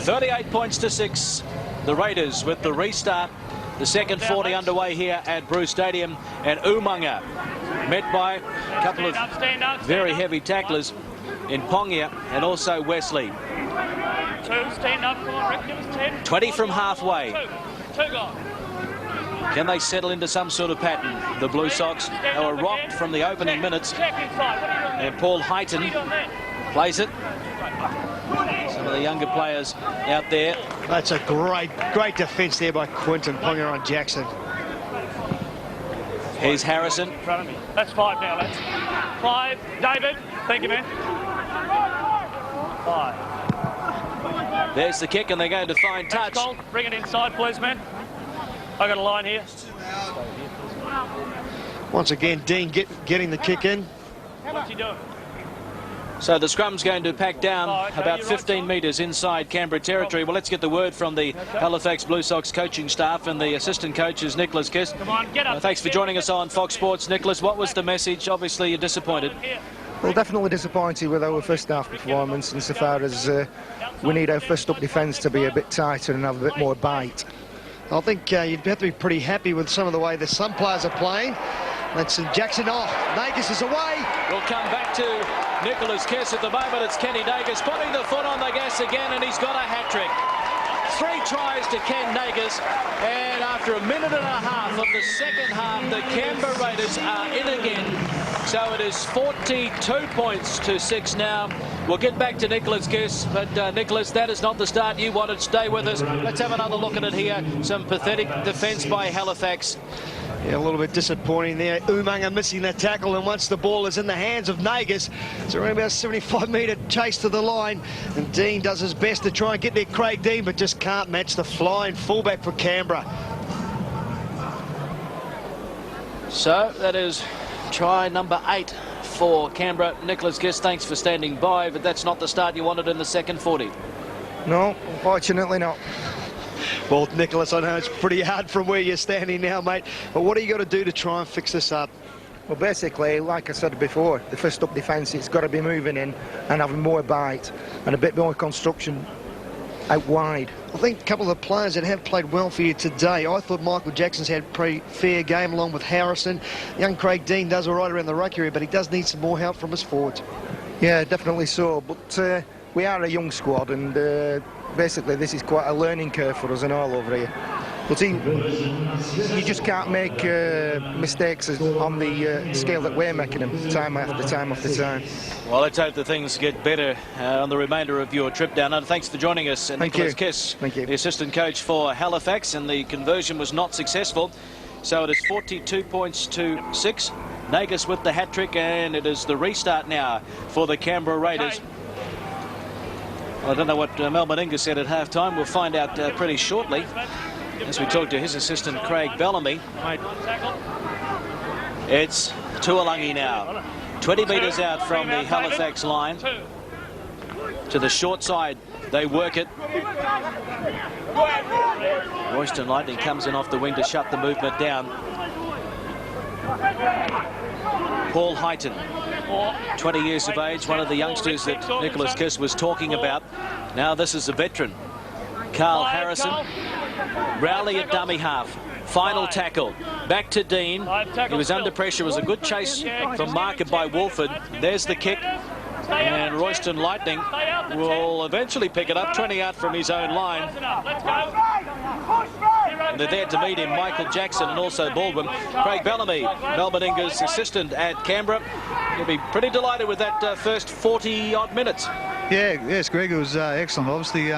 38 points to 6. The Raiders with the restart. The second 40 underway here at Bruce Stadium, and Umunga met by a couple of very heavy tacklers in Pongia and also Wesley. 20 from halfway. Can they settle into some sort of pattern? The Blue Sox, they were rocked from the opening minutes, and Paul Highton plays it. Some of the younger players out there. That's a great defence there by Quinton Ponga on Jackson. Here's Harrison. In front of me. That's 5 now, lads. 5. David. Thank you, man. 5. There's the kick, and they're going to find touch. Bring it inside, please, man. I got a line here. Once again, Dean getting the kick in. What's he doing? So the scrum's going to pack down about 15 metres inside Canberra territory. Well, let's get the word from the Halifax Blue Sox coaching staff, and the assistant coach is Nicholas Kiss. Come on, get up. Thanks for joining us on Fox Sports. Nicholas, what was the message? Obviously, you're disappointed. Well, definitely disappointed with our first half performance, insofar as we need our first up defence to be a bit tighter and have a bit more bite. I think you'd have to be pretty happy with some of the way that some players are playing. That's Jackson. Oh, Nagus is away. We'll come back to Nicholas Kiss. At the moment, it's Kenny Nagus putting the foot on the gas again, and he's got a hat-trick. 3 tries to Ken Nagus, and after a minute and a half of the second half, the Canberra Raiders are in again. So it is 42 points to 6 now. We'll get back to Nicholas Kiss, but Nicholas, that is not the start you wanted. Stay with us. Let's have another look at it here. Some pathetic defence by Halifax. Yeah, a little bit disappointing there. Umunga missing that tackle, and once the ball is in the hands of Nagus, it's around about a 75-metre chase to the line, and Dean does his best to try and get there, Craig Dean, but just can't match the flying fullback for Canberra. So that is try number 8 for Canberra. Nicholas Kiss, thanks for standing by, but that's not the start you wanted in the second 40. No, unfortunately not. Well, Nicholas, I know it's pretty hard from where you're standing now, mate, but what are you got to do to try and fix this up? Well, basically, like I said before, the first up defence, it's got to be moving in and having more bite and a bit more construction out wide. I think a couple of the players that have played well for you today, I thought Michael Jackson's had a pretty fair game along with Harrison. Young Craig Dean does all right around the ruck area, but he does need some more help from his forwards. Yeah, definitely so, but we are a young squad, and basically this is quite a learning curve for us and all over here. But you just can't make mistakes on the scale that we're making them, time after time after time. Well, let's hope that things get better on the remainder of your trip down under. Thanks for joining us, Nicholas Kiss, the assistant coach for Halifax, and the conversion was not successful. So it is 42 points to 6. Nagus with the hat-trick, and it is the restart now for the Canberra Raiders. Well, I don't know what Melbourne Inga said at half-time. We'll find out pretty shortly as we talk to his assistant, Craig Bellamy. It's Tuolangi now. 20 metres out from the Halifax line. To the short side, they work it. Royston Lightning comes in off the wing to shut the movement down. Paul Highton, 20 years of age, one of the youngsters that Nicholas Kiss was talking about. Now this is a veteran. Carl Harrison, Rowley at dummy half. Final tackle. Back to Dean. He was under pressure. It was a good chase from Marker by Wolford. There's the kick. And Royston Lightning will eventually pick it up 20 out from his own line. And they're there to meet him, Michael Jackson and also Baldwin. Craig Bellamy, Melbourne Inga's assistant at Canberra. He'll be pretty delighted with that first 40-odd minutes. Yeah, yes, Greg, it was excellent. Obviously,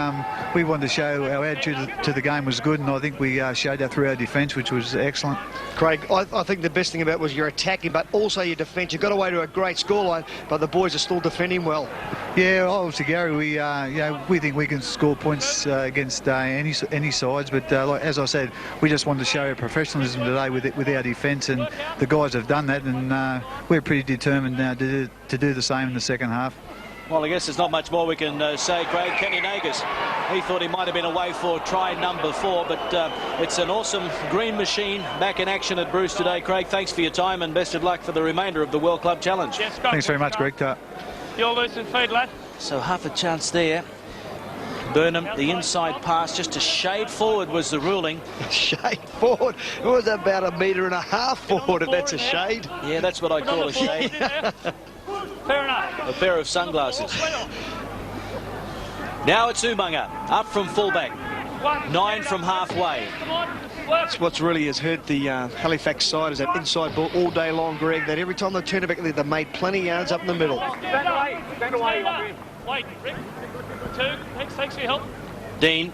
we wanted to show our attitude to the game was good, and I think we showed that through our defence, which was excellent. Craig, I think the best thing about it was your attacking, but also your defence. You got away to a great scoreline, but the boys are still defending well. Yeah, obviously, Gary, we think we can score points against any sides, but like, as I said, we just wanted to show our professionalism today with our defence, and the guys have done that, and we're pretty determined now to do the same in the second half. Well, I guess there's not much more we can say, Craig. Kenny Nagus, he thought he might have been away for try number 4, but it's an awesome green machine back in action at Bruce today. Craig, thanks for your time and best of luck for the remainder of the World Club Challenge. Yes, thanks very much, Greg. You're loose and feed, lad. So half a chance there. Burnham, the inside pass, just a shade forward was the ruling. Shade forward. It was about 1.5 meters forward, if that's a shade. Yeah, that's what I call a shade. Fair enough. A pair of sunglasses. Now it's Umaga, up from fullback. 9 from halfway. That's what's really has hurt the Halifax side is that inside ball all day long, Greg, that every time they turn it back, they've made plenty of yards up in the middle. Stand away. Stand away. Wait, Rick. 2. Thanks for your help. Dean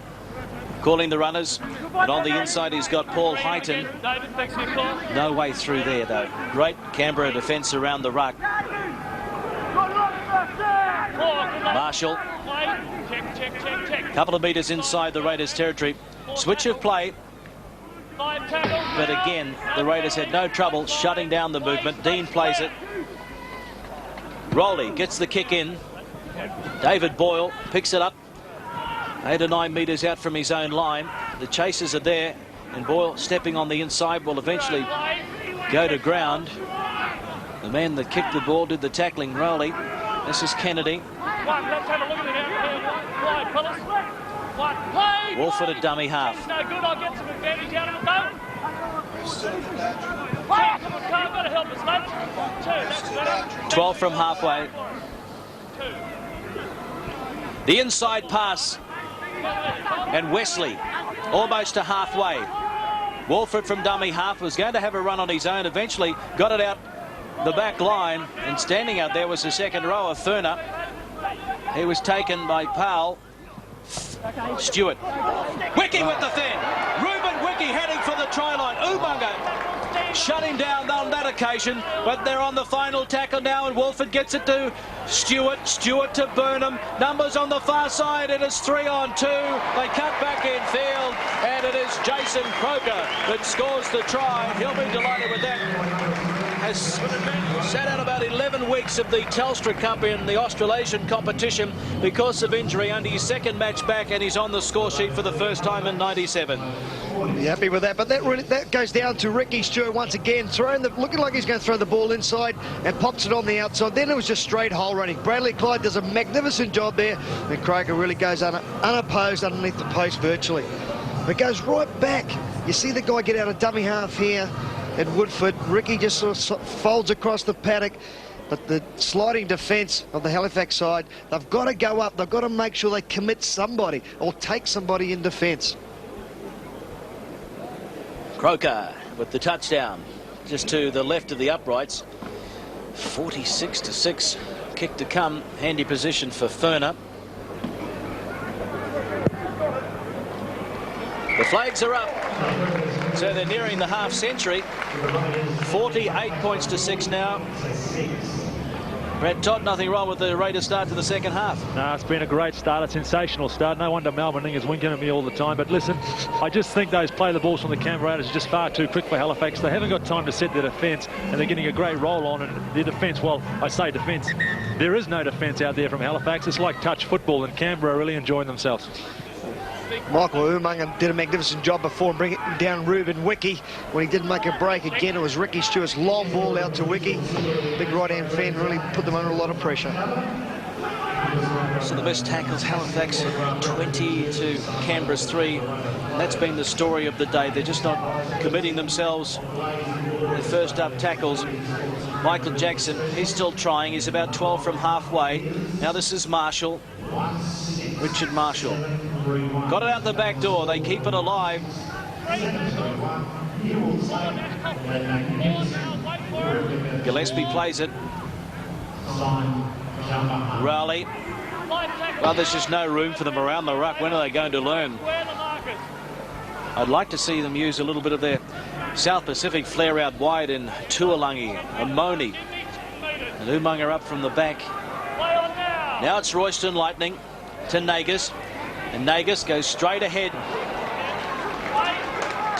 calling the runners. And on the inside, he's got Paul Heighton. David, thanks for your call. No way through there, though. Great Canberra defence around the ruck. Marshall. Check. Couple of metres inside the Raiders' territory. Switch of play. But again, the Raiders had no trouble shutting down the movement. Dean plays it. Rowley gets the kick in. David Boyle picks it up. 8 or 9 metres out from his own line. The chasers are there. And Boyle stepping on the inside will eventually go to ground. The man that kicked the ball did the tackling, Rowley. This is Kennedy. Let's have a look at it. Wide, fellas. Play. Wolford a dummy half. No good. I'll get some advantage out of it, though. Come on, Carl. Got to help us, mate. 2. That's better. 12 from halfway. 2. The inside pass. And Wesley almost to halfway. Wolford from dummy half was going to have a run on his own. Eventually got it out the back line. And standing out there was the second rower, Furner. He was taken by Powell. Stewart. Wiki with the thin. Ruben Wiki heading for the try line. Umaga shut him down on that occasion, but they're on the final tackle now, and Wolford gets it to Stewart. Stewart to Burnham. Numbers on the far side. It is 3 on 2. They cut back in field, and it is Jason Croker that scores the try. He'll be delighted with that. Has sat out about 11 weeks of the Telstra Cup in the Australasian competition because of injury. Only his second match back, and he's on the score sheet for the first time in 97. Be happy with that, but that goes down to Ricky Stewart once again, looking like he's going to throw the ball inside and pops it on the outside. Then it was just straight hole running. Bradley Clyde does a magnificent job there, and Croker really goes unopposed underneath the post virtually. It goes right back. You see the guy get out of dummy half here at Woodford. Ricky just sort of folds across the paddock. But the sliding defence of the Halifax side, they've got to go up. They've got to make sure they commit somebody or take somebody in defence. Croker with the touchdown just to the left of the uprights. 46-6. Kick to come. Handy position for Furner. The flags are up. So they're nearing the half century. 48 points to 6 now. Brad Todd, nothing wrong with the Raiders start to the second half. No, it's been a great start, a sensational start. No wonder Melbourne is winking at me all the time. But listen, I just think those play the balls from the Canberra Raiders are just far too quick for Halifax. They haven't got time to set their defence, and they're getting a great roll on. And their defence, well, I say defence, there is no defence out there from Halifax. It's like touch football, and Canberra are really enjoying themselves. Michael Umaga did a magnificent job before bringing down Ruben Wiki. When he didn't make a break again, it was Ricky Stewart's long ball out to Wiki. Big right-hand fan really put them under a lot of pressure. So the best tackles, Halifax 20 to Canberra's 3. That's been the story of the day. They're just not committing themselves. The first up tackles. Michael Jackson, he's still trying. He's about 12 from halfway. Now this is Marshall. Richard Marshall. Got it out the back door. They keep it alive. Gillespie plays it. Rowley. Well, there's just no room for them around the ruck. When are they going to learn? I'd like to see them use a little bit of their South Pacific flair out wide in Tuolangi, Amoni. And Umaga up from the back. Now it's Royston Lightning to Nagas. And Nagas goes straight ahead.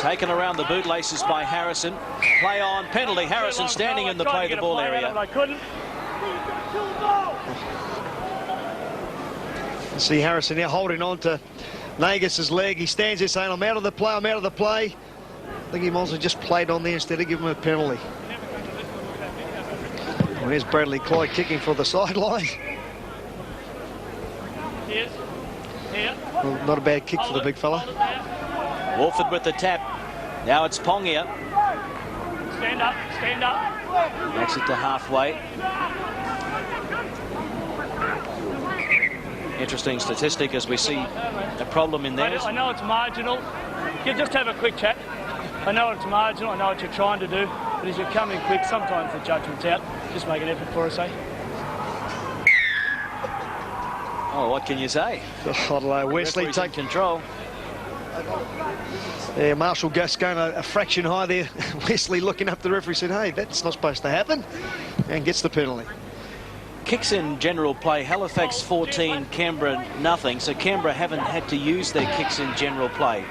Taken around the bootlaces by Harrison. Play on, penalty. Harrison standing in the play the ball area. See Harrison now holding on to Nagas's leg. He stands there saying, I'm out of the play, I'm out of the play. I think he might as well just played on there instead of giving him a penalty. Well, here's Bradley Clyde kicking for the sideline. Here. Well, not a bad kick for the big fella. Hold it there. Wolford with the tap. Now it's Pong here. Stand up, stand up. Makes it to halfway. Interesting statistic as we see a problem in there. I know it's marginal. You just have a quick chat. I know it's marginal, I know what you're trying to do, but as you come in quick, sometimes the judgment's out. Just make an effort for us, eh? Oh, what can you say? I don't know, Wesley Referee's take in control. Yeah, Marshall Gus going a fraction high there. Wesley looking up the referee said, hey, that's not supposed to happen, and gets the penalty. Kicks in general play, Halifax 14, Canberra nothing. So Canberra haven't had to use their kicks in general play.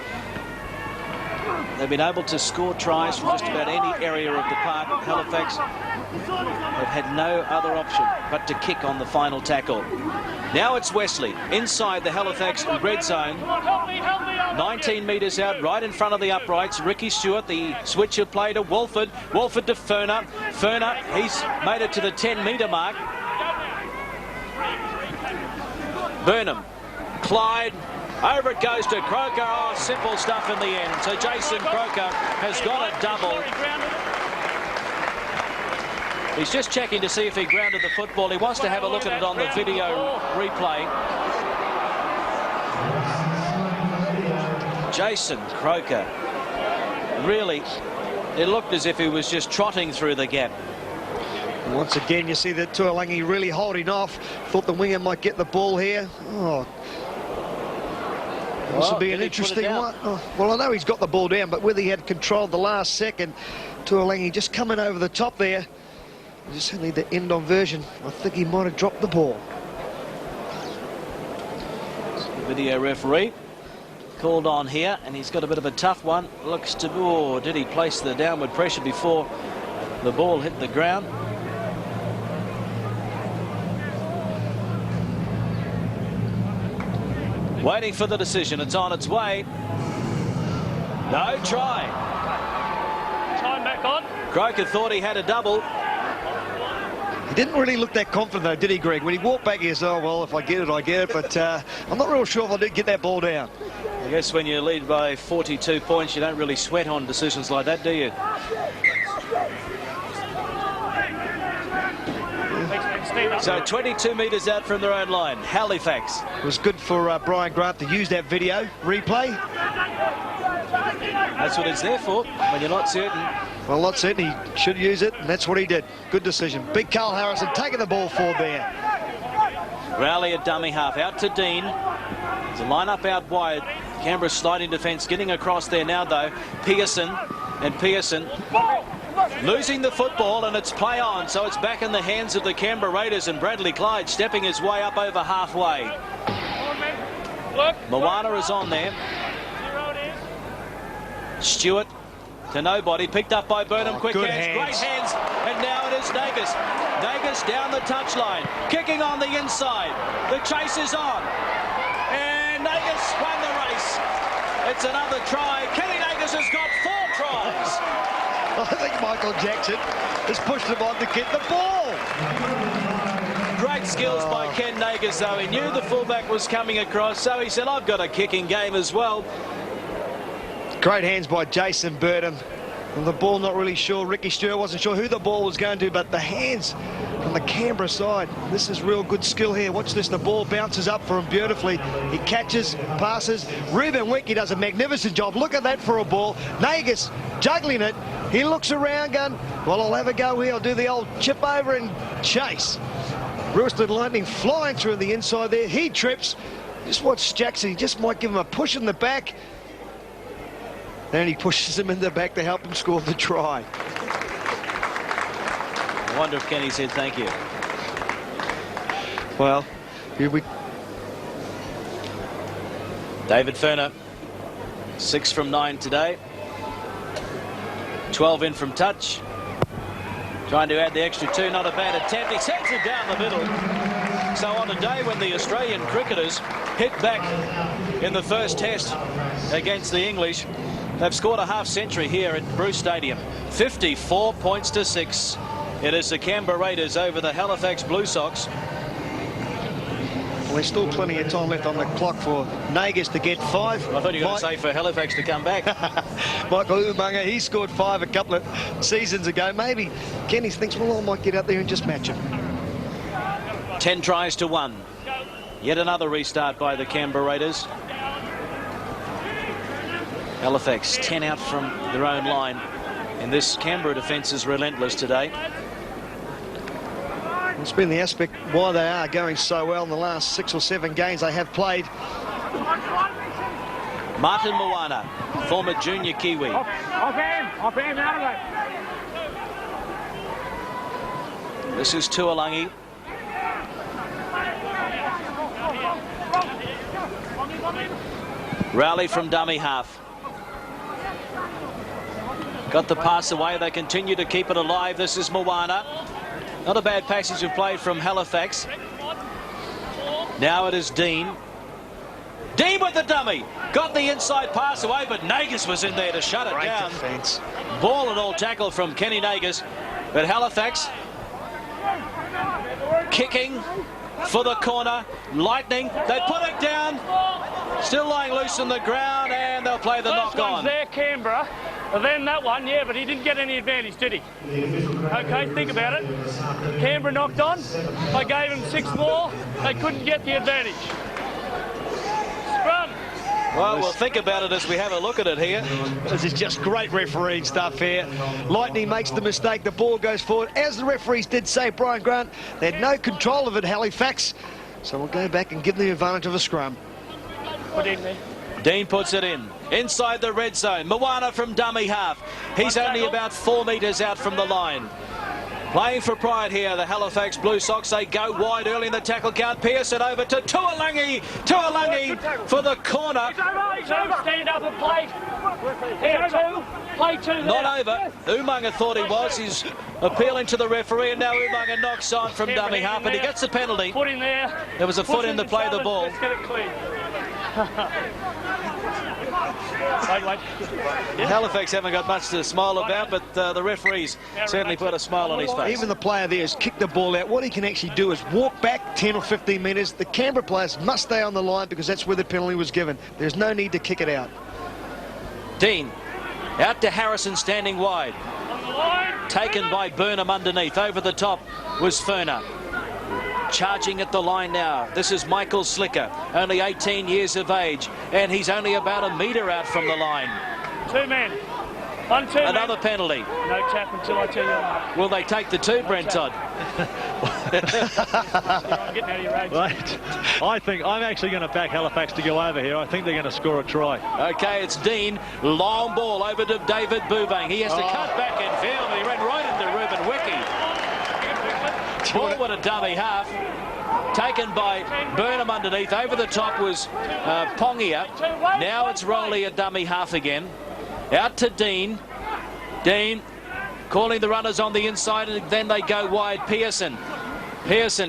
They've been able to score tries from just about any area of the park. Halifax have had no other option but to kick on the final tackle. Now it's Wesley inside the Halifax red zone. 19 metres out, right in front of the uprights. Ricky Stewart, the switcher play to Wolford. Wolford to Ferner. Ferner, he's made it to the 10-metre mark. Burnham, Clyde, over it goes to Croker. Oh, simple stuff in the end. So Jason Croker has got a double. He's just checking to see if he grounded the football. He wants to have a look at it on the video replay. Jason Croker, really, it looked as if he was just trotting through the gap. Once again, you see that Tuolangi really holding off. Thought the winger might get the ball here. Oh, this will be an interesting one. Oh, well, I know he's got the ball down, but whether he had controlled the last second, Tuolangi just coming over the top there. Just need the end on version. I think he might have dropped the ball. Video referee called on here, and he's got a bit of a tough one. Looks to, oh, did he place the downward pressure before the ball hit the ground? Waiting for the decision. It's on its way. No try. Time back on. Croker thought he had a double. He didn't really look that confident, though, did he, Greg? When he walked back, he said, oh, well, if I get it, I get it. But I'm not real sure if I did get that ball down. I guess when you lead by 42 points, you don't really sweat on decisions like that, do you? So 22 metres out from their own line, Halifax. It was good for Brian Grant to use that video replay. That's what it's there for, when you're not certain. Well, not certain. He should use it, and that's what he did. Good decision. Big Carl Harrison taking the ball forward there. Rowley at dummy half, out to Dean. There's a line-up out wide. Canberra's sliding defence, getting across there now, though. Pearson, and Pearson losing the football, and it's play on, so it's back in the hands of the Canberra Raiders, and Bradley Clyde stepping his way up over halfway. Moana is on there. Stewart to nobody, picked up by Burnham. Quick hands, great hands, and now it is Nagus. Nagus down the touchline, kicking on the inside. The chase is on, and Nagus won the race. It's another try. Kenny Nagus has got 4 tries. I think Michael Jackson has pushed him on to get the ball. Great skills by Ken Nagus, though. He knew the fullback was coming across, so he said, I've got a kicking game as well. Great hands by Jason Burnham. And the ball, not really sure. Ricky Stewart wasn't sure who the ball was going to, but the hands from the Canberra side. This is real good skill here. Watch this. The ball bounces up for him beautifully. He catches, passes. Reuben Winky does a magnificent job. Look at that for a ball. Nagus juggling it. He looks around going, well, I'll have a go here. I'll do the old chip over and chase. Roosted Lightning flying through the inside there. He trips. Just watch Jackson. He just might give him a push in the back. And he pushes him in the back to help him score the try. I wonder if Kenny said thank you. Well, here we... David Ferner, 6 from 9 today. 12 in from touch. Trying to add the extra 2, not a bad attempt. He sends it down the middle. So on a day when the Australian cricketers hit back in the first test against the English, they've scored a half-century here at Bruce Stadium. 54 points to 6. It is the Canberra Raiders over the Halifax Blue Sox. Well, there's still plenty of time left on the clock for Nagas to get 5. I thought you were going to say for Halifax to come back. Michael Umunga, he scored 5 a couple of seasons ago. Maybe Kenny thinks, well, I might get out there and just match him. 10 tries to 1. Yet another restart by the Canberra Raiders. Halifax 10 out from their own line. And this Canberra defence is relentless today. It's been the aspect why they are going so well in the last 6 or 7 games they have played. Martin Moana, former junior Kiwi. Off him, out of it. This is Tuolangi. Rally from dummy half. Got the pass away. They continue to keep it alive. This is Moana. Not a bad passage of play from Halifax. Now it is Dean. Dean with the dummy. Got the inside pass away, but Nagas was in there to shut it Great down. defence. Ball and all tackle from Kenny Nagas. But Halifax kicking for the corner. Lightning. They put it down. Still lying loose on the ground, and they'll play the knock on. There, Canberra. And then that one, yeah, but he didn't get any advantage, did he? Okay, think about it. Canberra knocked on. I gave him 6 more. They couldn't get the advantage. Scrum. Well, we'll think about it as we have a look at it here. This is just great refereeing stuff here. Lightning makes the mistake. The ball goes forward. As the referees did say, Brian Grant, they had no control of it, Halifax. So we'll go back and give them the advantage of a scrum. Put in there. Dean puts it in. Inside the red zone. Moana from dummy half. He's only about 4 metres out from the line. Playing for pride here, the Halifax Blue Sox. They go wide early in the tackle count. Pearson over to Tuolangi. Tuolangi for the corner. Stand up and play. Here, 2. Play 2 there. Not over. Umunga thought he was. He's appealing to the referee, and now Umunga knocks on from dummy half, and he gets the penalty. Put in there. There was a foot in to play the ball. Let's get it clean. Wait. Halifax haven't got much to smile about, but the referees certainly put a smile on his face. Even the player there has kicked the ball out. What he can actually do is walk back 10 or 15 metres. The Canberra players must stay on the line because that's where the penalty was given. There's no need to kick it out. Dean out to Harrison standing wide. Taken by Burnham underneath. Over the top was Ferner. Charging at the line now. This is Michael Slicker, only 18 years of age, and he's only about a metre out from the line. 2 men. 1-2. Another penalty. No tap until I tell you. Will they take the 2, Brent Todd? I'm getting out of your age. Right. I think I'm actually going to back Halifax to go over here. I think they're going to score a try. Okay, it's Dean. Long ball over to David Bubang. He has to cut back in field. He ran right into Ruben Wickie. Ball with a dummy half. Taken by Burnham underneath. Over the top was Pongia. Now it's Rowley at dummy half again. Out to Dean. Dean calling the runners on the inside, and then they go wide. Pearson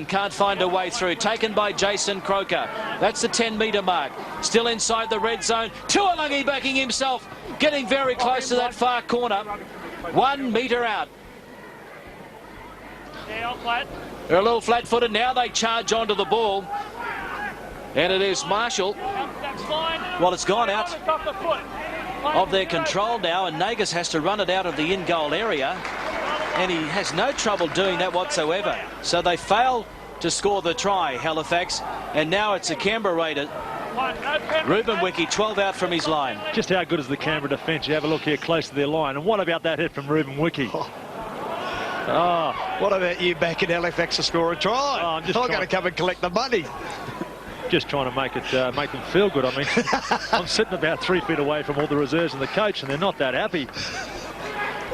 can't find a way through. Taken by Jason Croker. That's the 10-metre mark. Still inside the red zone. Tuolangi backing himself. Getting very close to that far corner. 1 metre out. Yeah, I'll play it. They're a little flat-footed. Now they charge onto the ball. And it is Marshall. That's fine. Well, it's gone out Off the foot. of their control now, and Nagas has to run it out of the in-goal area. And he has no trouble doing that whatsoever. So they fail to score the try, Halifax. And now it's a Canberra Raider. Ruben Wickie, 12 out from his line. Just how good is the Canberra defence? You have a look here close to their line. And what about that hit from Ruben Wickie? Oh, what about you back in Halifax to score a try? Oh, I'm going to come and collect the money. Just trying to make them feel good. I mean, I'm sitting about 3 feet away from all the reserves and the coach, and they're not that happy.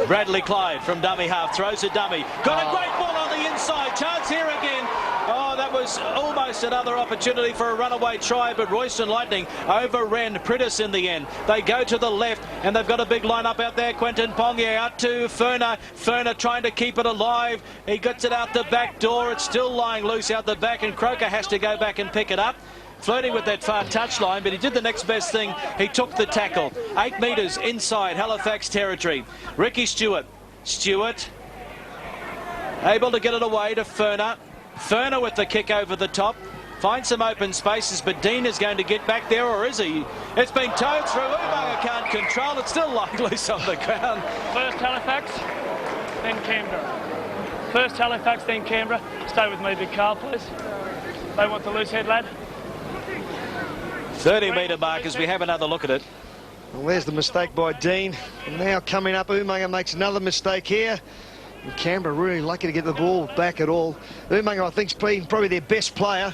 Bradley Clyde from dummy half throws a dummy. Got a great ball on the inside. Chance here again. Oh, that was almost another opportunity for a runaway try, but Royston Lightning overran Prittis in the end. They go to the left, and they've got a big lineup out there. Quentin Pongia out to Ferner. Ferner trying to keep it alive. He gets it out the back door. It's still lying loose out the back, and Croker has to go back and pick it up. Flirting with that far touchline, but he did the next best thing. He took the tackle. 8 metres inside Halifax territory. Ricky Stewart. Stewart able to get it away to Ferner. Ferner with the kick over the top. find some open spaces, but Dean is going to get back there, or is he? It's been towed through. Umaga can't control. It's still lying loose on the ground. First Halifax, then Canberra. First Halifax, then Canberra. Stay with me, big Carl, please. They want the loose head, lad. 30-metre mark as we have another look at it. Well, there's the mistake by Dean. And now coming up, Umaga makes another mistake here. And Canberra really lucky to get the ball back at all. Umaga, I think, is probably their best player.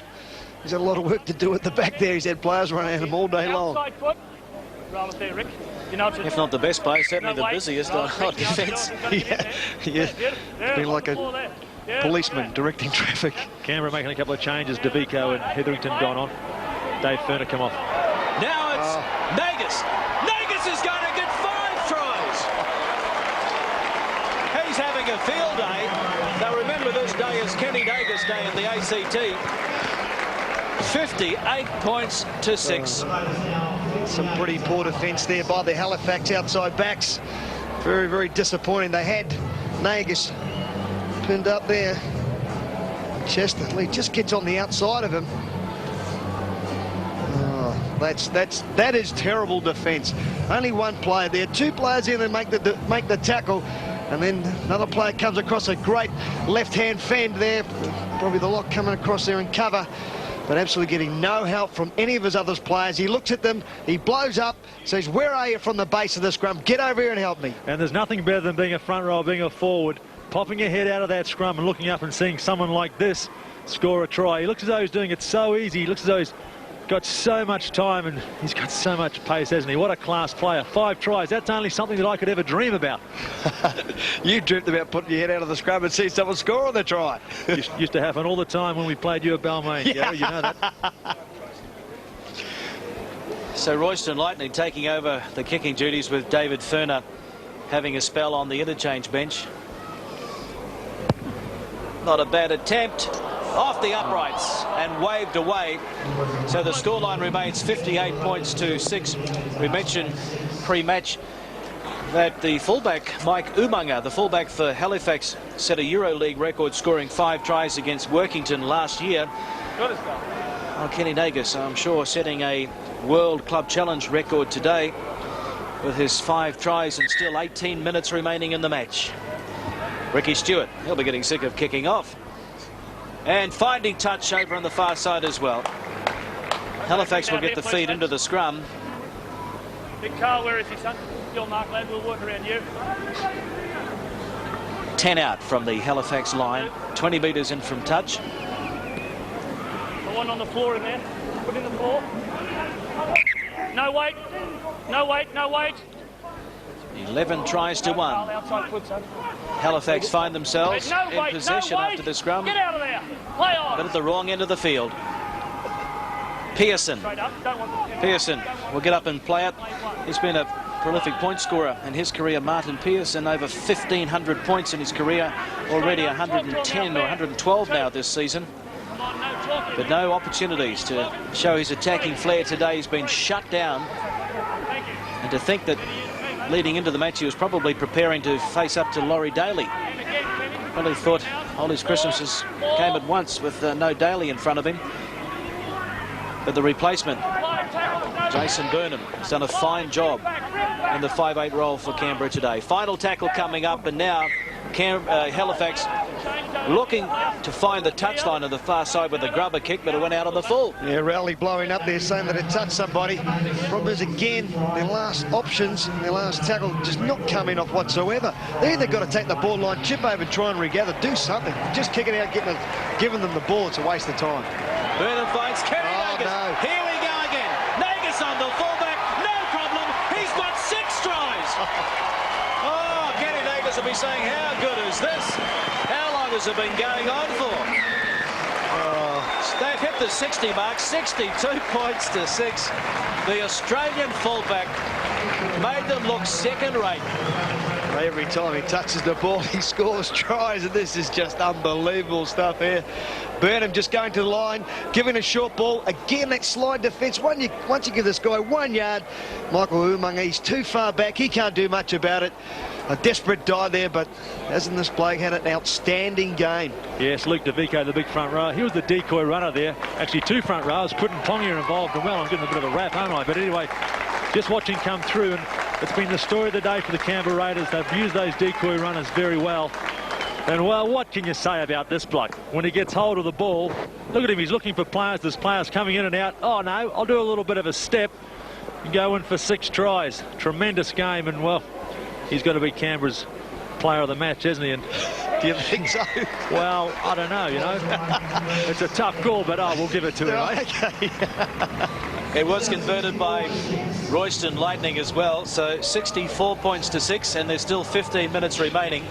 He's had a lot of work to do at the back there. He's had players running at him all day long. Outside foot. Roll it there, Rick. You know, If not the best player, certainly the busiest on defence. Yeah. Been like a policeman directing traffic. Canberra making a couple of changes. DeVico and Hetherington gone on. Dave Furner come off. Now it's Nagas. Nagas is going to get 5 tries. He's having a field day. Now remember, this day is Kenny Nagas Day in the ACT. 58 points to 6. Some pretty poor defence there by the Halifax outside backs. Very, very disappointing. They had Nagas pinned up there. Chesterley just gets on the outside of him. That is terrible defence. Only one player there. 2 players in and make the tackle, and then another player comes across a great left-hand fend there. Probably the lock coming across there in cover, but absolutely getting no help from any of his other players. He looks at them, he blows up, says, "Where are you from the base of the scrum? Get over here and help me." And there's nothing better than being a front row, being a forward, popping your head out of that scrum and looking up and seeing someone like this score a try. He looks as though he's doing it so easy. He looks as though he's got so much time and he's got so much pace, hasn't he? What a class player. 5 tries. That's only something that I could ever dream about. You dreamt about putting your head out of the scrum and see someone score on the try. Used to happen all the time when we played you at Balmain. Yeah. You know that. So Royston Lightning taking over the kicking duties with David Furner having a spell on the interchange bench. Not a bad attempt. Off the uprights and waved away. So the scoreline remains 58 points to 6. We mentioned pre-match that the fullback, Mike Umaga, the fullback for Halifax, set a EuroLeague record scoring 5 tries against Workington last year. Well, Kenny Nagas, I'm sure, setting a World Club Challenge record today with his 5 tries and still 18 minutes remaining in the match. Ricky Stewart, he'll be getting sick of kicking off. And finding touch over on the far side as well. Halifax will get the feed into the scrum. Big Carl, where is he, son? Your mark, lad. We'll work around you. 10 out from the Halifax line. 20 metres in from touch. The one on the floor in there. Put in the floor. No wait. No wait. No wait. 11 tries to 1. Outside foot, son. Halifax find themselves in possession after the scrum, Get out of there. Play on. but at the wrong end of the field. Pearson. Straight up. Don't want the Pearson will get up and play it. He's been a prolific point scorer in his career. Martin Pearson, over 1,500 points in his career. Already 110 or 112 now this season. But no opportunities to show his attacking flair today. He's been shut down. And to think that leading into the match, he was probably preparing to face up to Laurie Daly. Probably thought Ollie's Christmases came at once with no Daly in front of him. But the replacement, Jason Burnham, has done a fine job in the 5'8" role for Canberra today. Final tackle coming up, and now Halifax looking to find the touchline on the far side with a grubber kick, but it went out on the full. Yeah, Rowley blowing up there saying that it touched somebody. Problem is, again, their last options, their last tackle just not coming off whatsoever. They either got to take the ball line, chip over, try and regather, do something. Just kick it out, giving them the ball, it's a waste of time. Burnham finds Kenny Nagas. No. Here we go again. Nagas on the fullback, no problem. He's got 6 tries. Oh, Kenny Nagas will be saying, how good is this? How long has it been going on for? They've hit the 60 mark, 62 points to 6. The Australian fullback made them look second rate. Every time he touches the ball, he scores tries, and this is just unbelievable stuff here. Burnham just going to the line, giving a short ball. Again, that slide defence. Once you give this guy 1 yard, Michael Umunga, he's too far back. He can't do much about it. A desperate dive there, but hasn't this bloke had an outstanding game? Yes, Luke DeVico, the big front rower. He was the decoy runner there. Actually, 2 front rowers. Puddin Pongia involved, and well, I'm getting a bit of a rap, aren't I? But anyway, just watching come through, and it's been the story of the day for the Canberra Raiders. They've used those decoy runners very well. And, well, what can you say about this bloke? When he gets hold of the ball, look at him. He's looking for players. There's players coming in and out. Oh, no, I'll do a little bit of a step and go in for 6 tries. Tremendous game, and, well, he's got to be Canberra's player of the match, hasn't he? And do you think so? Well, I don't know, you know. It's a tough call, but we'll give it to him. Okay. It was converted by Royston Lightning as well, so 64 points to 6, and there's still 15 minutes remaining.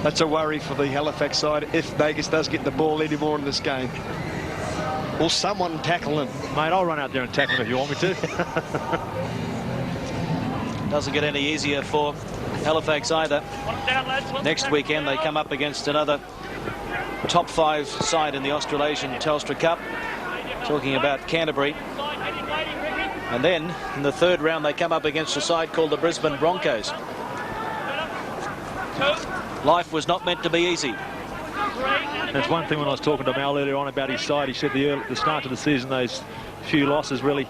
That's a worry for the Halifax side if Vegas does get the ball any more in this game. Will someone tackle him? Mate, I'll run out there and tackle him if you want me to. Doesn't get any easier for Halifax either. Next weekend they come up against another top 5 side in the Australasian Telstra Cup. Talking about Canterbury. And then in the 3rd round they come up against a side called the Brisbane Broncos. Life was not meant to be easy. That's one thing when I was talking to Mal earlier on about his side. He said the start of the season, those few losses really,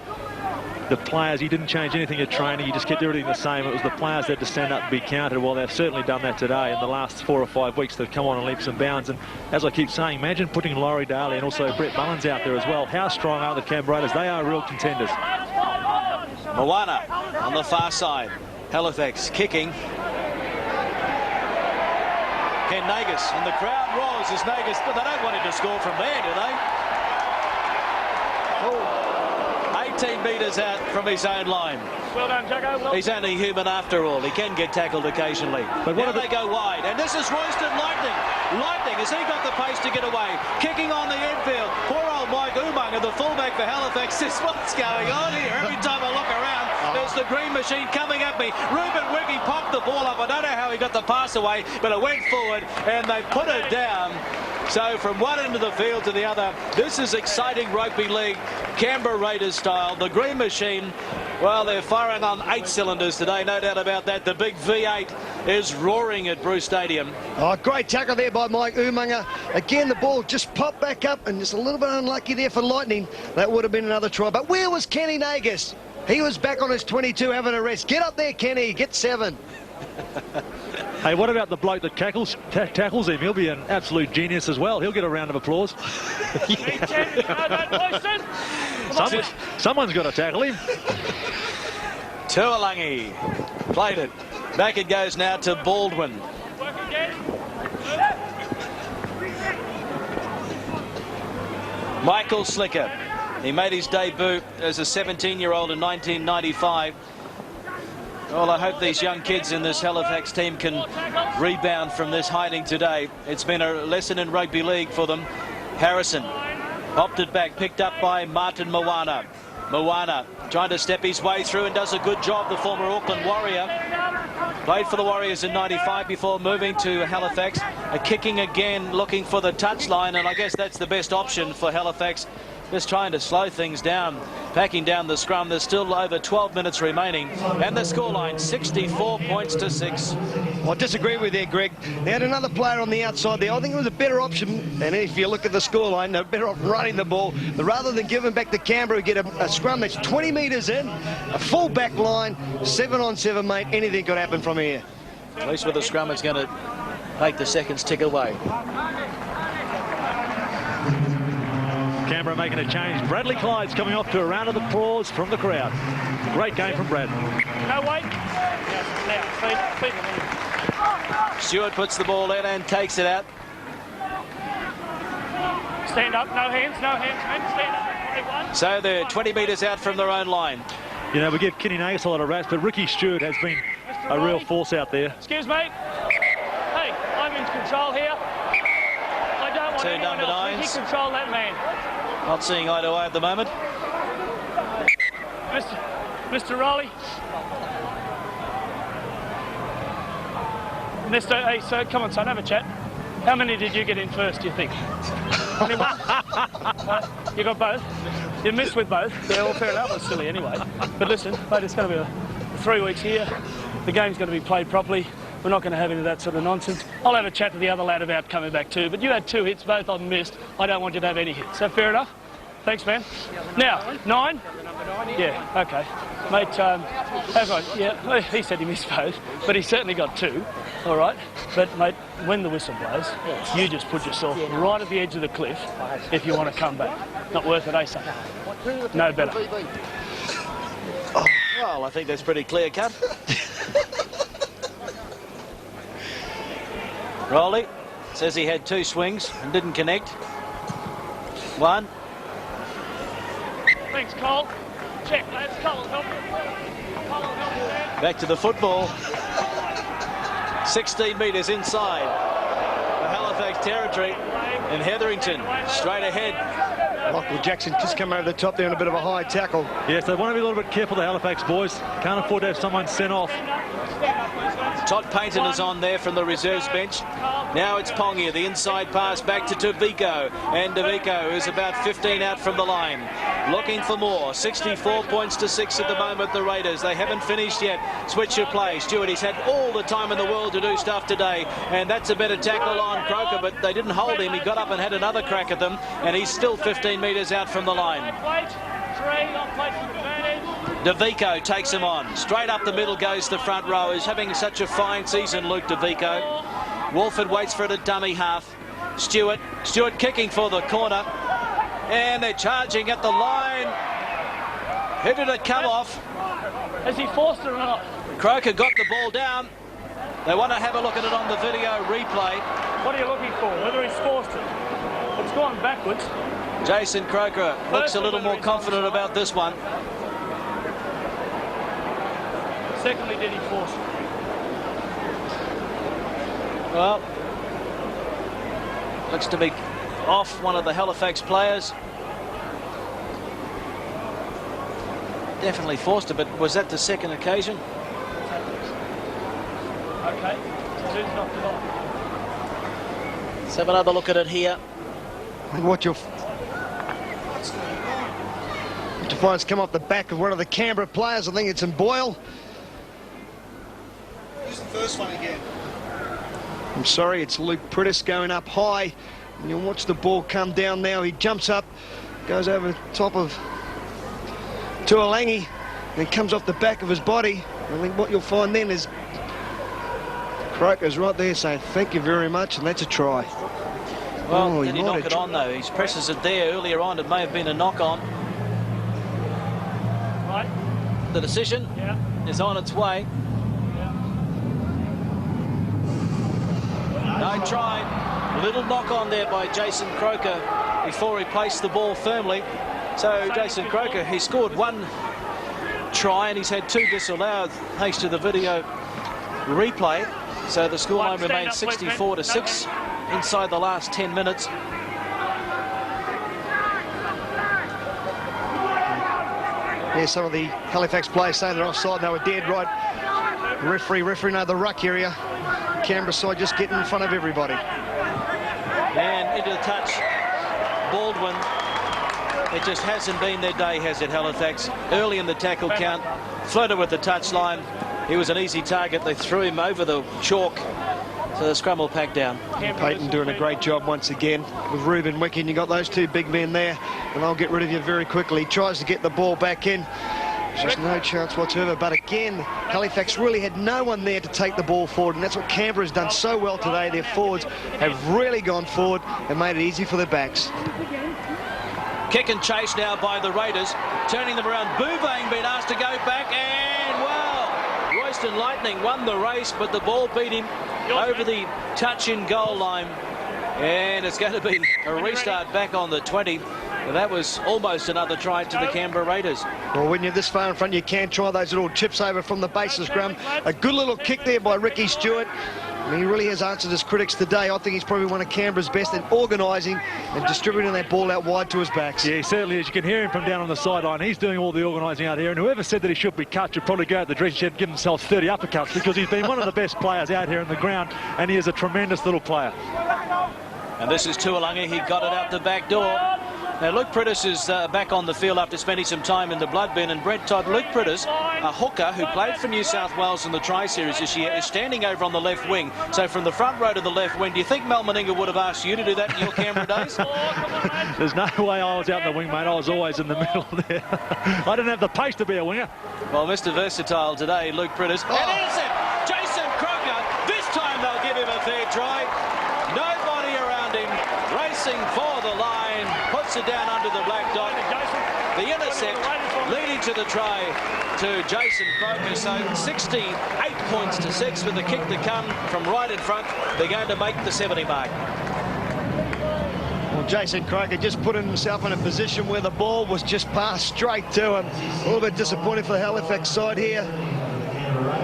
the players, he didn't change anything at training. He just kept everything the same. It was the players that had to stand up and be counted. Well, they've certainly done that today. In the last 4 or 5 weeks, they've come on in leaps and bounds. And as I keep saying, imagine putting Laurie Daly and also Brett Mullins out there as well. How strong are the Canberra Raiders? They are real contenders. Moana on the far side. Halifax kicking. Ken Nagus, and the crowd roars as Nagus, but they don't want him to score from there, do they? Oh, 18 metres out from his own line. Well done, Jacko. Well, he's only human after all. He can get tackled occasionally. But now they go wide, and this is Royston Lightning. Lightning, has he got the pace to get away? Kicking on the infield. Poor old Mike Umunga, the fullback for Halifax, says, what's going on here? Every time I look around, there's the green machine coming at me. Ruben Wiggy popped the ball up. I don't know how he got the pass away, but it went forward, and they put it down. So from one end of the field to the other, this is exciting rugby league, Canberra Raiders style. The green machine, well, they're firing on 8 cylinders today, no doubt about that. The big V8 is roaring at Bruce Stadium. Oh, great tackle there by Mike Umunga. Again, the ball just popped back up, and just a little bit unlucky there for Lightning. That would have been another try. But where was Kenny Nagus? He was back on his 22 having a rest. Get up there, Kenny. Get 7. Hey, what about the bloke that tackles him? He'll be an absolute genius as well. He'll get a round of applause. Someone's got to tackle him. Tuolangi played it. Back it goes now to Baldwin. Michael Slicker. He made his debut as a 17-year-old in 1995. Well, I hope these young kids in this Halifax team can rebound from this hiding today. It's been a lesson in rugby league for them. Harrison opted back, picked up by Martin Moana. Moana trying to step his way through and does a good job, the former Auckland Warrior. Played for the Warriors in 95 before moving to Halifax. Kicking again, looking for the touchline, and I guess that's the best option for Halifax. Just trying to slow things down, packing down the scrum. There's still over 12 minutes remaining, and the scoreline 64 points to 6. I disagree with you, Greg. They had another player on the outside there. I think it was a better option, and if you look at the scoreline, they're better off running the ball. But rather than giving back to Canberra, get a scrum that's 20 metres in, a full back line, 7-on-7, mate. Anything could happen from here. At least with the scrum, it's going to make the seconds tick away. Canberra making a change. Bradley Clyde's coming off to a round of applause from the crowd. Great game from Brad. No, wait. Now, feet. Stewart puts the ball in and takes it out. Stand up, no hands, men. Stand up. 21. So they're 20 metres out from their own line. You know, we give Kenny Nagus a lot of raps, but Ricky Stewart has been a real force out there. Excuse me. Hey, I'm in control here. I don't want anyone else. Ricky, control that man. Not seeing eye to eye at the moment. Mr. Rowley. Mister, hey, sir, come on, son, have a chat. How many did you get in first, do you think? Anyone? You got both? You missed with both? Yeah, well, fair enough, it was silly anyway. But listen, mate, it's going to be 3 weeks here. The game's going to be played properly. We're not going to have any of that sort of nonsense. I'll have a chat to the other lad about coming back too, but you had 2 hits, both of them missed. I don't want you to have any hits. So fair enough? Thanks, man. Now, 9? Yeah, okay. Mate, yeah, he said he missed both, but he certainly got 2, all right? But, mate, when the whistle blows, you just put yourself right at the edge of the cliff if you want to come back. Not worth it, eh, son? No better. Oh, well, I think that's pretty clear-cut. Rowley says he had 2 swings and didn't connect. 1. Thanks, Cole. Check, lads. Cole will help you. Cole will help you there. Back to the football. 16 metres inside the Halifax territory. And Hetherington straight ahead. Michael Jackson just come over the top there in a bit of a high tackle. Yes, they want to be a little bit careful, the Halifax boys. Can't afford to have someone sent off. Todd Payton is on there from the reserves bench. Now it's Pongia, the inside pass back to Devico. And Devico is about 15 out from the line. Looking for more. 64 points to 6 at the moment, the Raiders. They haven't finished yet. Switch of play. Stewart, he's had all the time in the world to do stuff today. And that's a better tackle on Croker, but they didn't hold him. He got up and had another crack at them. And he's still 15 metres out from the line. Devico takes him on. Straight up the middle goes the front row. He's having such a fine season, Luke Devico. Wolford waits for it at dummy half. Stewart kicking for the corner. And they're charging at the line. Who did it come off? Has he forced it or not? Croker got the ball down. They want to have a look at it on the video replay. What are you looking for? Whether he's forced it. It's gone backwards. Jason Croker looks a little more confident about this one. Secondly, did he force it? Well, looks to be off one of the Halifax players. Definitely forced it, but was that the second occasion? Okay, so who's knocked it off? Let's have another look at it here. And what you'll find has come off the back of one of the Canberra players. I think it's in Boyle. Who's the first one again? I'm sorry, it's Luke Prittis going up high. And you'll watch the ball come down now. He jumps up, goes over the top of Tuolangi, and comes off the back of his body. I think what you'll find then is Croker's right there saying thank you very much, and that's a try. Well, did he knock it on though? He presses it there earlier on. It may have been a knock on. Right. The decision is on its way. No try. Little knock on there by Jason Croker before he placed the ball firmly. So Jason Croker, he scored 1 try and he's had 2 disallowed thanks to the video replay. So the scoreline remains 64 to 6 inside the last 10 minutes. Yeah, some of the Halifax players saying they're offside. They were dead right. Referee, no, the ruck area. Canberra side just getting in front of everybody. And into the touch, Baldwin. It just hasn't been their day, has it, Halifax? Early in the tackle count, floated with the touchline. He was an easy target. They threw him over the chalk. So the scrum will pack down. Payton doing a great job once again with Ruben Wicking. You got those 2 big men there, and they'll get rid of you very quickly. He tries to get the ball back in. Just no chance whatsoever. But again, Halifax really had no one there to take the ball forward, and that's what Canberra has done so well today. Their forwards have really gone forward and made it easy for their backs. Kick and chase now by the Raiders, turning them around. Bouvang being asked to go back, and well, Royston Lightning won the race, but the ball beat him over the touch-in goal line, and it's going to be a restart back on the 20. That was almost another try to the Canberra Raiders. Well, when you're this far in front, you can try those little chips over from the base of scrum. A good little kick there by Ricky Stewart. And he really has answered his critics today. I think he's probably one of Canberra's best in organising and distributing that ball out wide to his backs. Yeah, he certainly is. You can hear him from down on the sideline. He's doing all the organising out here, and whoever said that he should be cut should probably go out the dressing shed and give himself 30 uppercuts, because he's been one of the best players out here in the ground, and he is a tremendous little player. And this is Tuolunga. He got it out the back door. Now, Luke Prittis is back on the field after spending some time in the blood bin. And Brett Todd, Luke Prittis, a hooker who played for New South Wales in the Tri-Series this year, is standing over on the left wing. So from the front row to the left wing, do you think Mel Meninga would have asked you to do that in your Canberra days? There's no way I was out in the wing, mate. I was always in the middle there. I didn't have the pace to be a winger. Well, Mr. Versatile today, Luke Prittis. And is it? Jason Croker. This time they'll give him a fair try. Nobody around him. Racing for the line. Puts it down under the black dot. The intercept leading to the try to Jason Croker. So 68 points to 6 with the kick to come from right in front. They're going to make the 70 mark. Well, Jason Croker just put himself in a position where the ball was just passed straight to him. A little bit disappointing for the Halifax side here.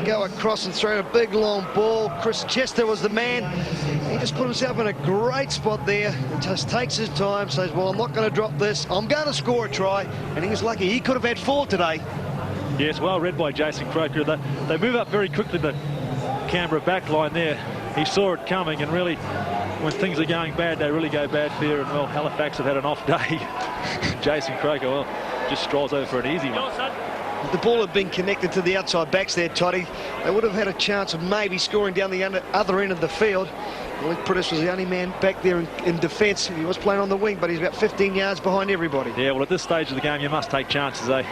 Go across and throw a big long ball. Chris Chester was the man. He just put himself in a great spot there and just takes his time, says, well, I'm not going to drop this. I'm going to score a try. And he was lucky. He could have had 4 today. Yes, well read by Jason Croker. They move up very quickly, the Canberra back line there. He saw it coming, and really, when things are going bad, they really go bad for you. And, well, Halifax have had an off day. Jason Croker, well, just strolls over for an easy one. If the ball had been connected to the outside backs there, Toddy, they would have had a chance of maybe scoring down the other end of the field. Luke Prittis was the only man back there in defence. He was playing on the wing, but he's about 15 yards behind everybody. Yeah, well, at this stage of the game, you must take chances, eh?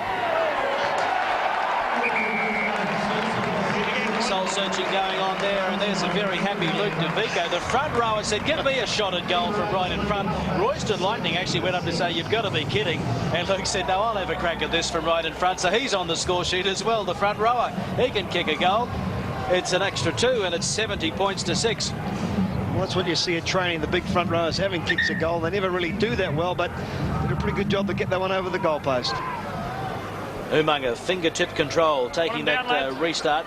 Soul searching going on there, and there's a very happy Luke DeVico. The front rower said, give me a shot at goal from right in front. Royston Lightning actually went up to say, you've got to be kidding. And Luke said, no, I'll have a crack at this from right in front. So he's on the score sheet as well, the front rower. He can kick a goal. It's an extra 2, and it's 70 points to 6. Well, that's what you see at training, the big front rowers having kicks a goal. They never really do that well, but did a pretty good job to get that one over the goalpost. Umaga, fingertip control, taking that restart.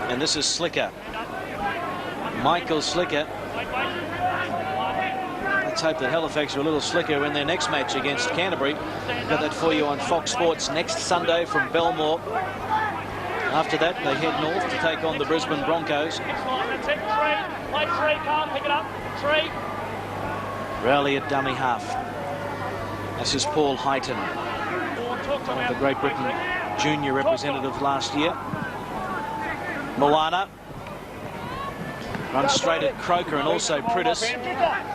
And this is Slicker. Michael Slicker. Let's hope that Halifax are a little slicker in their next match against Canterbury. Got that for you on Fox Sports next Sunday from Belmore. After that, they head north to take on the Brisbane Broncos. Rowley at dummy half. This is Paul Highton, one of the Great Britain junior representative last year. Moana runs straight at Croker and also Prittis.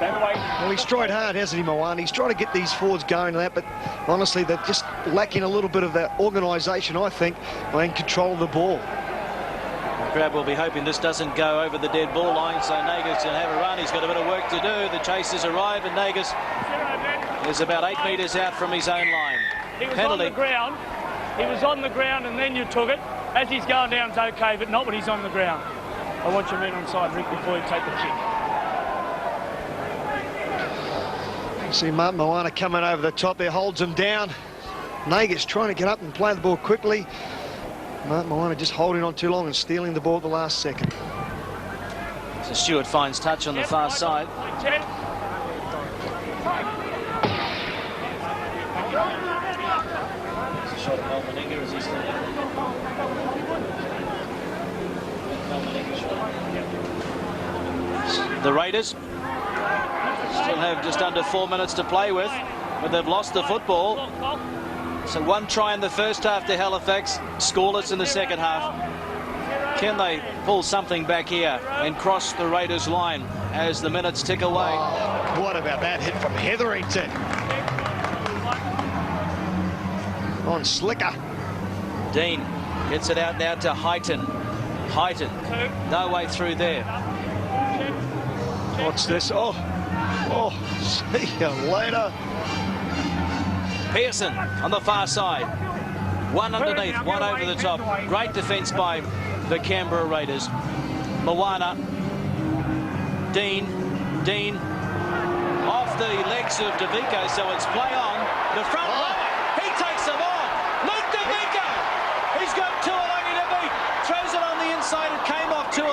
Well, he's tried hard, hasn't he, Moana? He's trying to get these forwards going and that, but honestly, they're just lacking a little bit of that organisation, I think, and control of the ball. The crowd will be hoping this doesn't go over the dead ball line, so Nagas can have a run. He's got a bit of work to do. The chasers arrive, and Nagas is about 8 metres out from his own line. He was Penalty. on the ground. He was on the ground, and then you took it. As he's going down, it's okay, but not when he's on the ground. I want your men on side, Rick, before you take the kick. You see Martin Moana coming over the top there, holds him down. Nagas trying to get up and play the ball quickly. Martin Moana just holding on too long and stealing the ball at the last second. So Stewart finds touch on the far side. Shot of Mel Meninga as he's still there. The Raiders still have just under 4 minutes to play with, but they've lost the football. So 1 try in the first half to Halifax, scoreless in the second half. Can they pull something back here and cross the Raiders line as the minutes tick away? Oh, what about that hit from Hetherington? On Slicker. Dean gets it out now to Highton. Highton, no way through there. What's this? Oh, see you later. Pearson on the far side. 1 underneath, 1 over the top. Great defence by the Canberra Raiders. Moana. Dean off the legs of DeVico, so it's play on. The front rower, he takes them on. Luke DeVico, he's got Tuolunga to beat. Throws it on the inside, it came off Tuolunga.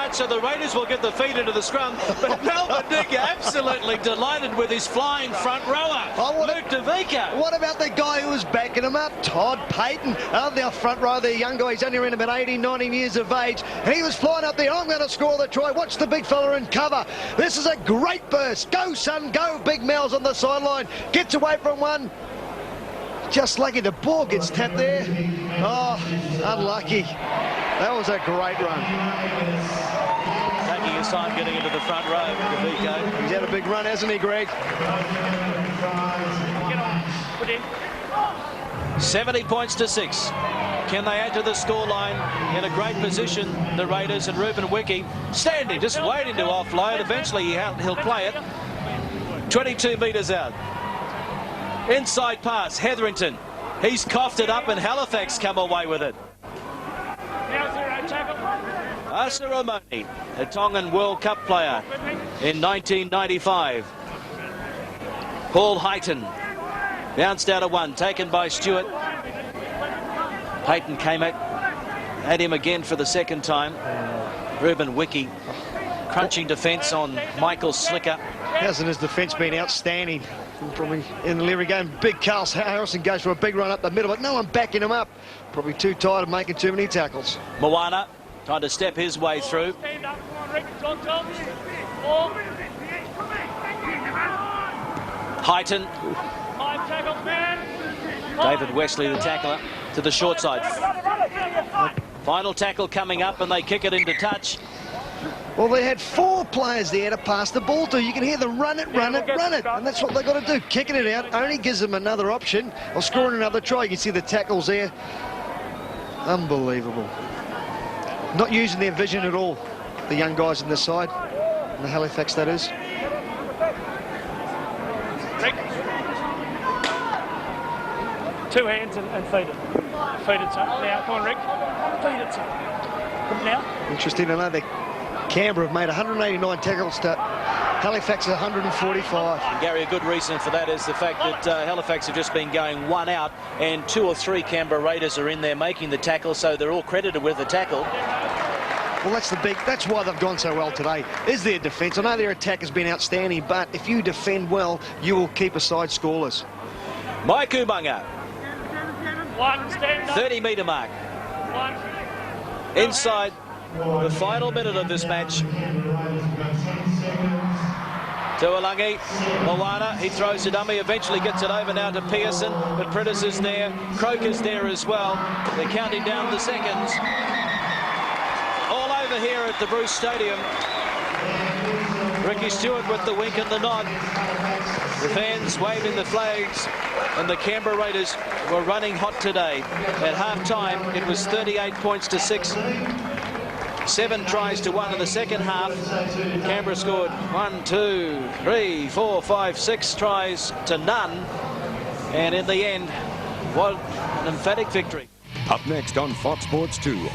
out, so the Raiders will get the feed into the scrum. But Melbourne Nick absolutely delighted with his flying front rower, Luke DeVica. What about the guy who was backing him up? Todd Payton, their front row, their young guy. He's only around about 18, 19 years of age. And he was flying up there. I'm going to score the try. Watch the big fella in cover. This is a great burst. Go, son, go. Big Mel's on the sideline. Gets away from one. Just lucky the ball gets tapped there. Oh, unlucky. That was a great run. Taking his time getting into the front row, DeVica. He's had a big run, hasn't he, Greg? Get on. Put in. 70 points to 6. Can they add to the scoreline? In a great position, the Raiders, and Ruben Wiki standing, just waiting to offload. Eventually he'll play it. 22 metres out. Inside pass, Hetherington. He's coughed it up and Halifax come away with it. Asa Ramoni, a Tongan World Cup player in 1995. Paul Heighton bounced out of one, taken by Stewart. Payton came at him again for the second time. Ruben Wiki crunching defence on Michael Slicker. Hasn't his defence been outstanding? Probably in the livery game. Big Carl Harrison goes for a big run up the middle, but no one backing him up. Probably too tired of making too many tackles. Moana trying to step his way through. Heighton. David Wesley, the tackler, to the short side. Final tackle coming up, and they kick it into touch. Well, they had 4 players there to pass the ball to. You can hear them run it, run it, run it. And that's what they've got to do. Kicking it out only gives them another option of scoring another try. You can see the tackles there. Unbelievable. Not using their vision at all, the young guys on this side. And the Halifax, that is. Rick. 2 hands and feed it. Feed it, son. Now, come on, Rick. Feed it, son. Now. Interesting to know that Canberra have made 189 tackles to Halifax 145. And Gary, a good reason for that is the fact that Halifax have just been going one out, and 2 or 3 Canberra Raiders are in there making the tackle, so they're all credited with the tackle. Well, that's why they've gone so well today, is their defence. I know their attack has been outstanding, but if you defend well, you will keep a side scoreless. Mike Umanga, 30 metre mark. Inside the final minute of this match. Tuolangi, Moana, he throws a dummy, eventually gets it over now to Pearson, but Prentice is there, Croker's there as well. They're counting down the seconds. All over here at the Bruce Stadium. Ricky Stewart with the wink and the nod. The fans waving the flags, and the Canberra Raiders were running hot today. At half-time, it was 38 points to 6. 7 tries to 1 in the second half. Canberra scored 1, 2, 3, 4, 5, 6 tries to none. And in the end, what an emphatic victory. Up next on Fox Sports 2.